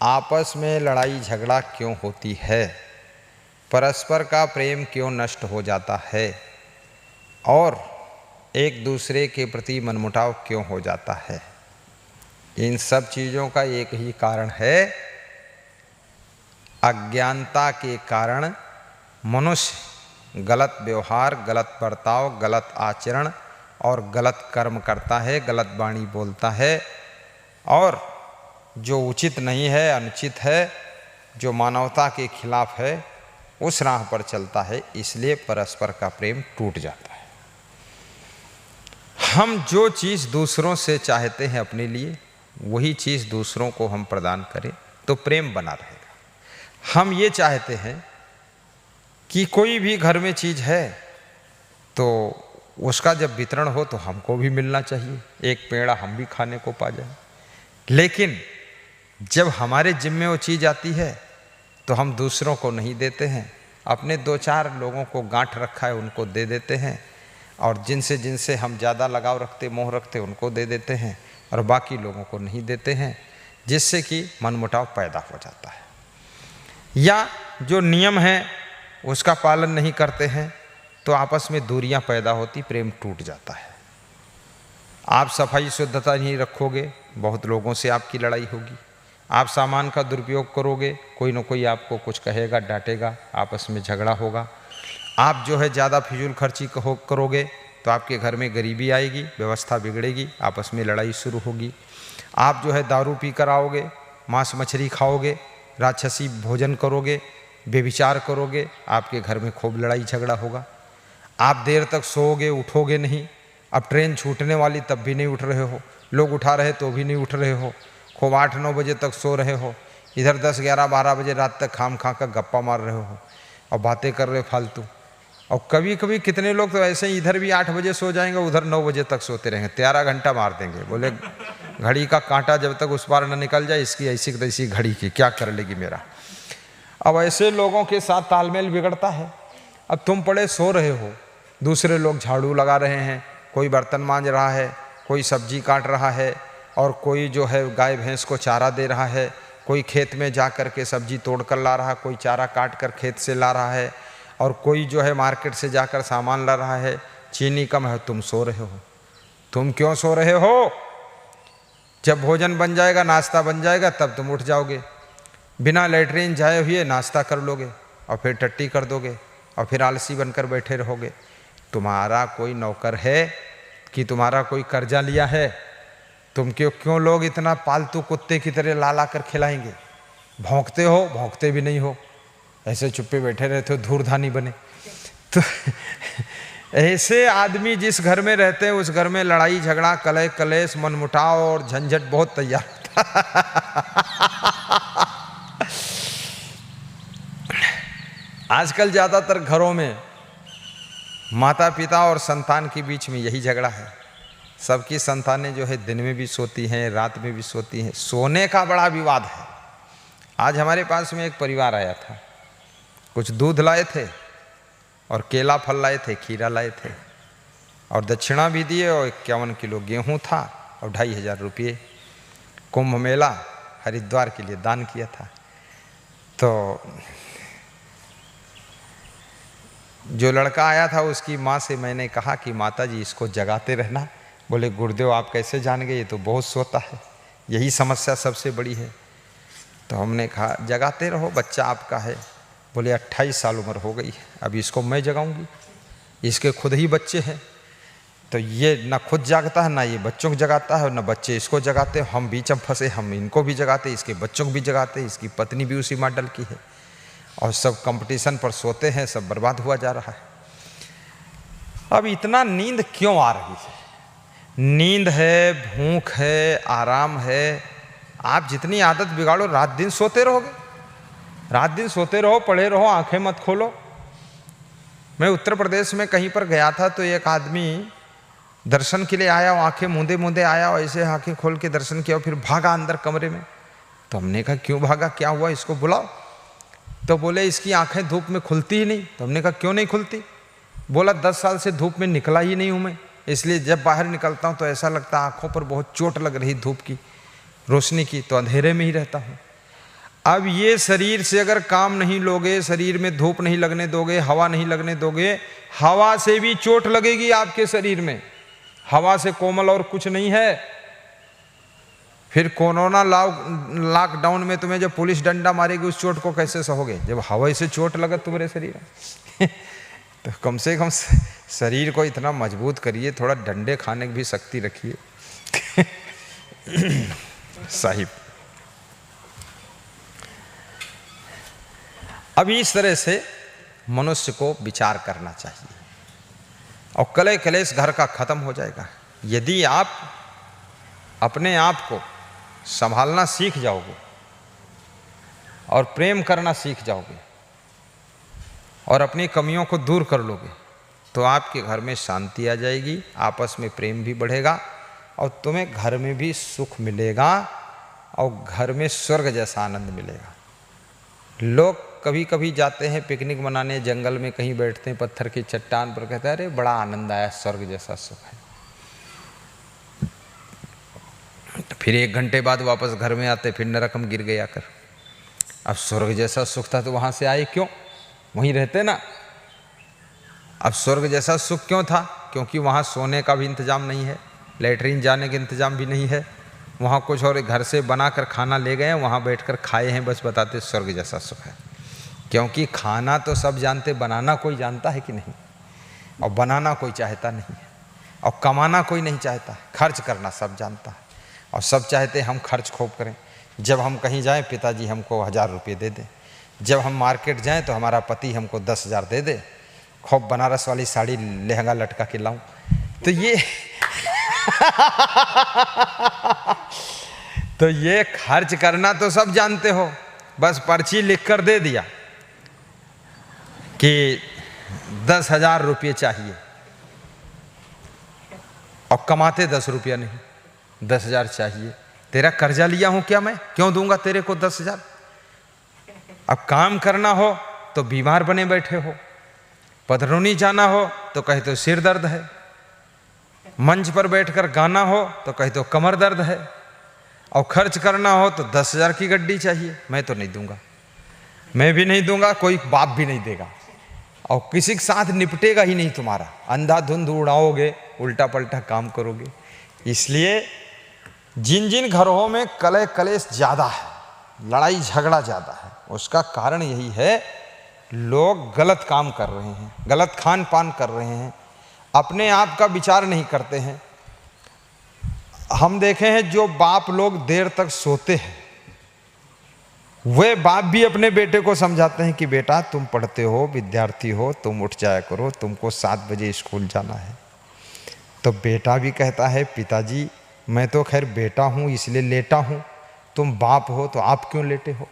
आपस में लड़ाई झगड़ा क्यों होती है, परस्पर का प्रेम क्यों नष्ट हो जाता है और एक दूसरे के प्रति मनमुटाव क्यों हो जाता है। इन सब चीज़ों का एक ही कारण है, अज्ञानता के कारण मनुष्य गलत व्यवहार, गलत बर्ताव, गलत आचरण और गलत कर्म करता है, गलत वाणी बोलता है और जो उचित नहीं है, अनुचित है, जो मानवता के खिलाफ है, उस राह पर चलता है। इसलिए परस्पर का प्रेम टूट जाता है। हम जो चीज़ दूसरों से चाहते हैं अपने लिए, वही चीज़ दूसरों को हम प्रदान करें तो प्रेम बना रहेगा। हम ये चाहते हैं कि कोई भी घर में चीज़ है तो उसका जब वितरण हो तो हमको भी मिलना चाहिए, एक पेड़ा हम भी खाने को पा जाए। लेकिन जब हमारे जिम्मे वो चीज़ आती है तो हम दूसरों को नहीं देते हैं, अपने 2-4 लोगों को गांठ रखा है उनको दे देते हैं और जिनसे हम ज़्यादा लगाव रखते, मोह रखते, उनको दे देते हैं और बाकी लोगों को नहीं देते हैं, जिससे कि मनमुटाव पैदा हो जाता है। या जो नियम है उसका पालन नहीं करते हैं तो आपस में दूरियां पैदा होती, प्रेम टूट जाता है। आप सफाई शुद्धता नहीं रखोगे, बहुत लोगों से आपकी लड़ाई होगी। आप सामान का दुरुपयोग करोगे, कोई ना कोई आपको कुछ कहेगा, डांटेगा, आपस में झगड़ा होगा। आप जो है ज़्यादा फिजूल खर्ची करोगे तो आपके घर में गरीबी आएगी, व्यवस्था बिगड़ेगी, आपस में लड़ाई शुरू होगी। आप जो है दारू पी कर आओगे, मांस मछली खाओगे, राक्षसी भोजन करोगे, बेविचार करोगे, आपके घर में खूब लड़ाई झगड़ा होगा। आप देर तक सोओगे, उठोगे नहीं। अब ट्रेन छूटने वाली तब भी नहीं उठ रहे हो, लोग उठा रहे तो भी नहीं उठ रहे हो, खूब 8-9 बजे तक सो रहे हो, इधर 10-11-12 बजे रात तक खाम खा कर गप्पा मार रहे हो और बातें कर रहे फालतू। और कभी कभी कितने लोग तो ऐसे ही इधर भी 8 बजे सो जाएंगे, उधर 9 बजे तक सोते रहेंगे, 13 घंटा मार देंगे। बोले घड़ी का कांटा जब तक उस पार न निकल जाए, इसकी ऐसी तैसी घड़ी की क्या कर लेगी मेरा। अब ऐसे लोगों के साथ तालमेल बिगड़ता है। अब तुम पड़े सो रहे हो, दूसरे लोग झाड़ू लगा रहे हैं, कोई बर्तन मांज रहा है, कोई सब्जी काट रहा है और कोई जो है गाय भैंस को चारा दे रहा है, कोई खेत में जा कर के सब्जी तोड़ कर ला रहा है, कोई चारा काट कर खेत से ला रहा है और कोई जो है मार्केट से जाकर सामान ला रहा है। चीनी कम है, तुम सो रहे हो। तुम क्यों सो रहे हो? जब भोजन बन जाएगा, नाश्ता बन जाएगा, तब तुम उठ जाओगे, बिना लेटरिन जाए हुए नाश्ता कर लोगे और फिर टट्टी कर दोगे और फिर आलसी बनकर बैठे रहोगे। तुम्हारा कोई नौकर है कि तुम्हारा कोई कर्जा लिया है? तुम क्यों लोग इतना पालतू कुत्ते की तरह ला कर खिलाएंगे? भौंकते हो, भौंकते भी नहीं हो, ऐसे चुप्पे बैठे रहते हो, धूर्धानी बने। तो ऐसे आदमी जिस घर में रहते हैं उस घर में लड़ाई झगड़ा, कलह कलेश, मनमुटाव और झंझट बहुत तैयार होता। आजकल ज़्यादातर घरों में माता पिता और संतान के बीच में यही झगड़ा है। सबकी संतानें जो है दिन में भी सोती हैं, रात में भी सोती हैं, सोने का बड़ा विवाद है। आज हमारे पास में एक परिवार आया था, कुछ दूध लाए थे और केला फल लाए थे, खीरा लाए थे और दक्षिणा भी दिए और 51 किलो गेहूँ था और 2500 रुपये कुंभ मेला हरिद्वार के लिए दान किया था। तो जो लड़का आया था उसकी माँ से मैंने कहा कि माता जी इसको जगाते रहना। बोले गुरुदेव आप कैसे जान गए, ये तो बहुत सोता है, यही समस्या सबसे बड़ी है। तो हमने कहा जगाते रहो, बच्चा आपका है। बोले 28 साल उम्र हो गई है, अभी इसको मैं जगाऊंगी, इसके खुद ही बच्चे हैं। तो ये ना खुद जागता है, ना ये बच्चों को जगाता है, ना बच्चे इसको जगाते। हम बीच में फंसे, हम इनको भी जगाते, इसके बच्चों को भी जगाते, इसकी पत्नी भी उसी मॉडल की है और सब कंपटीशन पर सोते हैं, सब बर्बाद हुआ जा रहा है। अब इतना नींद क्यों आ रही है? नींद है, भूख है, आराम है। आप जितनी आदत बिगाड़ो, रात दिन सोते रहोगे, रात दिन सोते रहो, पड़े रहो, आंखें मत खोलो। मैं उत्तर प्रदेश में कहीं पर गया था तो एक आदमी दर्शन के लिए आया, आंखें मूंदे मूंदे आया और ऐसे आंखें खोल के दर्शन किया, फिर भागा अंदर कमरे में। तो हमने कहा क्यों भागा, क्या हुआ, इसको बुलाओ। तो बोले इसकी आंखें धूप में खुलती ही नहीं। तो हमने कहा क्यों नहीं खुलती? बोला 10 साल से धूप में निकला ही नहीं हूँ मैं, इसलिए जब बाहर निकलता हूँ तो ऐसा लगता है आँखों पर बहुत चोट लग रही धूप की रोशनी की, तो अंधेरे में ही रहता हूँ। अब ये शरीर से अगर काम नहीं लोगे, शरीर में धूप नहीं लगने दोगे, हवा नहीं लगने दोगे, हवा से भी चोट लगेगी आपके शरीर में। हवा से कोमल और कुछ नहीं है। फिर कोरोना लॉकडाउन में तुम्हें जब पुलिस डंडा मारेगी, उस चोट को कैसे सहोगे? जब हवा से चोट लगे तुम्हारे शरीर में तो कम से कम शरीर को इतना मजबूत करिए, थोड़ा डंडे खाने की भी शक्ति रखिए साहिब। अब इस तरह से मनुष्य को विचार करना चाहिए और कलह कलेश घर का खत्म हो जाएगा। यदि आप अपने आप को संभालना सीख जाओगे और प्रेम करना सीख जाओगे और अपनी कमियों को दूर कर लोगे, तो आपके घर में शांति आ जाएगी, आपस में प्रेम भी बढ़ेगा और तुम्हें घर में भी सुख मिलेगा और घर में स्वर्ग जैसा आनंद मिलेगा। लोग कभी कभी जाते हैं पिकनिक मनाने, जंगल में कहीं बैठते हैं पत्थर की चट्टान पर, कहते हैं अरे बड़ा आनंद आया, स्वर्ग जैसा सुख है। तो फिर 1 घंटे बाद वापस घर में आते, फिर नरक में गिर गया कर। अब स्वर्ग जैसा सुख था तो वहाँ से आए क्यों? वहीं रहते ना। अब स्वर्ग जैसा सुख क्यों था? क्योंकि वहाँ सोने का भी इंतजाम नहीं है, लेटरिन जाने का इंतजाम भी नहीं है, वहाँ कुछ और घर से बनाकर खाना ले गए, वहाँ बैठकर खाए हैं, बस बताते स्वर्ग जैसा सुख है। क्योंकि खाना तो सब जानते, बनाना कोई जानता है कि नहीं? और बनाना कोई चाहता नहीं है, और कमाना कोई नहीं चाहता, खर्च करना सब जानता है और सब चाहते हम खर्च खूब करें। जब हम कहीं जाएं पिताजी हमको 1000 रुपये दे दें, जब हम मार्केट जाएं तो हमारा पति हमको 10,000 दे दे, खूब बनारस वाली साड़ी लहंगा लटका के लाऊं। तो ये तो ये खर्च करना तो सब जानते हो, बस पर्ची लिख कर दे दिया कि 10,000 रुपये चाहिए और कमाते 10 रुपया नहीं, 10,000 चाहिए। तेरा कर्जा लिया हूं क्या मैं? क्यों दूंगा तेरे को 10,000? अब काम करना हो तो बीमार बने बैठे हो, पधरौनी जाना हो तो कहे तो सिर दर्द है, मंच पर बैठकर गाना हो तो कहे तो कमर दर्द है, और खर्च करना हो तो 10,000 की गड्डी चाहिए। मैं तो नहीं दूंगा, मैं भी नहीं दूंगा, कोई बाप भी नहीं देगा, और किसी के साथ निपटेगा ही नहीं तुम्हारा। अंधाधुंध उड़ाओगे, उल्टा पल्टा काम करोगे। इसलिए जिन जिन घरों में कलह कलेश ज़्यादा है, लड़ाई झगड़ा ज़्यादा है, उसका कारण यही है, लोग गलत काम कर रहे हैं, गलत खान पान कर रहे हैं, अपने आप का विचार नहीं करते हैं। हम देखे हैं जो बाप लोग देर तक सोते हैं, वे बाप भी अपने बेटे को समझाते हैं कि बेटा तुम पढ़ते हो, विद्यार्थी हो, तुम उठ जाया करो, तुमको 7 बजे स्कूल जाना है। तो बेटा भी कहता है पिताजी मैं तो खैर बेटा हूँ इसलिए लेटा हूँ, तुम बाप हो तो आप क्यों लेटे हो?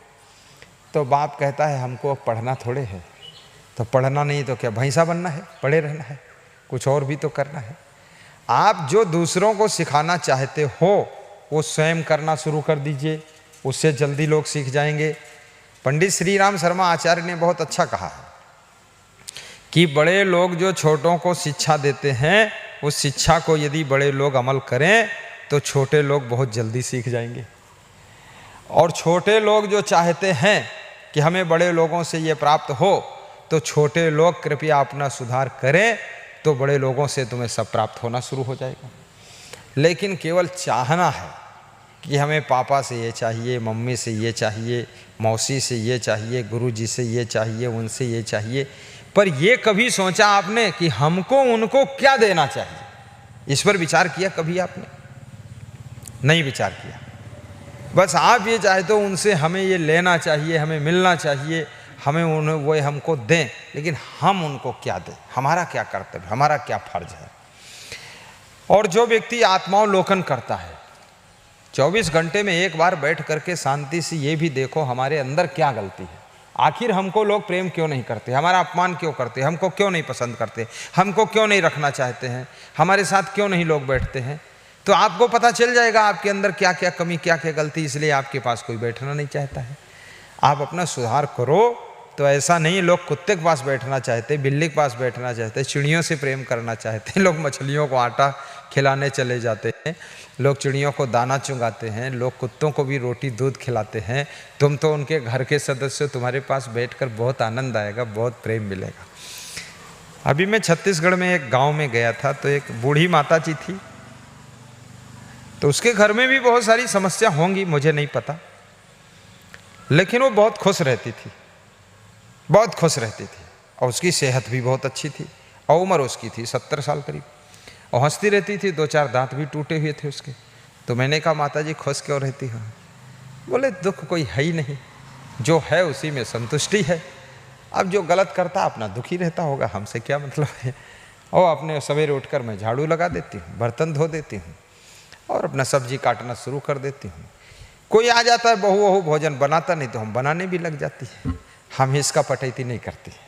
तो बाप कहता है हमको अब पढ़ना थोड़े है, तो पढ़ना नहीं तो क्या भैंसा बनना है, पढ़े रहना है, कुछ और भी तो करना है। आप जो दूसरों को सिखाना चाहते हो वो स्वयं करना शुरू कर दीजिए, उससे जल्दी लोग सीख जाएंगे। पंडित श्री राम शर्मा आचार्य ने बहुत अच्छा कहा है कि बड़े लोग जो छोटों को शिक्षा देते हैं, उस शिक्षा को यदि बड़े लोग अमल करें तो छोटे लोग बहुत जल्दी सीख जाएंगे। और छोटे लोग जो चाहते हैं कि हमें बड़े लोगों से ये प्राप्त हो, तो छोटे लोग कृपया अपना सुधार करें, तो बड़े लोगों से तुम्हें सब प्राप्त होना शुरू हो जाएगा। लेकिन केवल चाहना है कि हमें पापा से ये चाहिए, मम्मी से ये चाहिए, मौसी से ये चाहिए, गुरुजी से ये चाहिए, उनसे ये चाहिए, पर ये कभी सोचा आपने कि हमको उनको क्या देना चाहिए? इस पर विचार किया कभी आपने? नहीं विचार किया। बस आप ये चाहते हो उनसे हमें ये लेना चाहिए, हमें मिलना चाहिए, हमें उन्हें वो हमको दें, लेकिन हम उनको क्या दें? हमारा क्या कर्तव्य, हमारा क्या फर्ज है? और जो व्यक्ति आत्मावलोकन करता है, 24 घंटे में एक बार बैठ करके शांति से ये भी देखो हमारे अंदर क्या गलती है। आखिर हमको लोग प्रेम क्यों नहीं करते, हमारा अपमान क्यों करते, हमको क्यों नहीं पसंद करते, हमको क्यों नहीं रखना चाहते हैं, हमारे साथ क्यों नहीं लोग बैठते हैं? तो आपको पता चल जाएगा आपके अंदर क्या क्या कमी, क्या क्या गलती, इसलिए आपके पास कोई बैठना नहीं चाहता है। आप अपना सुधार करो। तो ऐसा नहीं लोग कुत्ते के पास बैठना चाहते, बिल्ली के पास बैठना चाहते, चिड़ियों से प्रेम करना चाहते, लोग मछलियों को आटा खिलाने चले जाते हैं, लोग चिड़ियों को दाना चुंगाते हैं, लोग कुत्तों को भी रोटी दूध खिलाते हैं। तुम तो उनके घर के सदस्य हो, तुम्हारे पास बैठकर बहुत आनंद आएगा, बहुत प्रेम मिलेगा। अभी मैं छत्तीसगढ़ में एक गांव में गया था, तो एक बूढ़ी माता जी थी, तो उसके घर में भी बहुत सारी समस्या होंगी, मुझे नहीं पता, लेकिन वो बहुत खुश रहती थी, बहुत खुश रहती थी, और उसकी सेहत भी बहुत अच्छी थी, और उम्र उसकी थी 70 साल करीब, और हंसती रहती थी, 2-4 दांत भी टूटे हुए थे उसके। तो मैंने कहा, माता जी खुश क्यों रहती हो? बोले, दुख कोई है ही नहीं, जो है उसी में संतुष्टि है। अब जो गलत करता अपना दुखी रहता होगा, हमसे क्या मतलब है। और अपने सवेरे उठकर मैं झाड़ू लगा देती हूँ, बर्तन धो देती हूँ, और अपना सब्जी काटना शुरू कर देती हूँ। कोई आ जाता है, बहू वहू भोजन बनाता नहीं, तो हम बनाने भी लग जाती है। हम इसका पटैती नहीं करती है,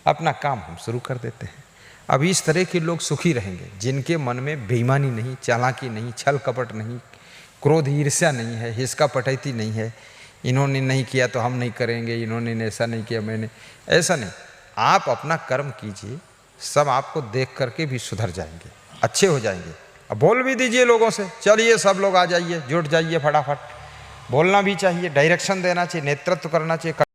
अपना काम हम शुरू कर देते हैं। अब इस तरह के लोग सुखी रहेंगे, जिनके मन में बेईमानी नहीं, चालाकी नहीं, छल कपट नहीं, क्रोध ईर्ष्या नहीं है, हिसका पटैती नहीं है। इन्होंने नहीं किया तो हम नहीं करेंगे, इन्होंने ऐसा नहीं किया, मैंने ऐसा नहीं। आप अपना कर्म कीजिए, सब आपको देख करके भी सुधर जाएंगे, अच्छे हो जाएंगे। अब बोल भी दीजिए लोगों से, चलिए सब लोग आ जाइए, जुट जाइए, फटाफट बोलना भी चाहिए, डायरेक्शन देना चाहिए, नेतृत्व करना चाहिए।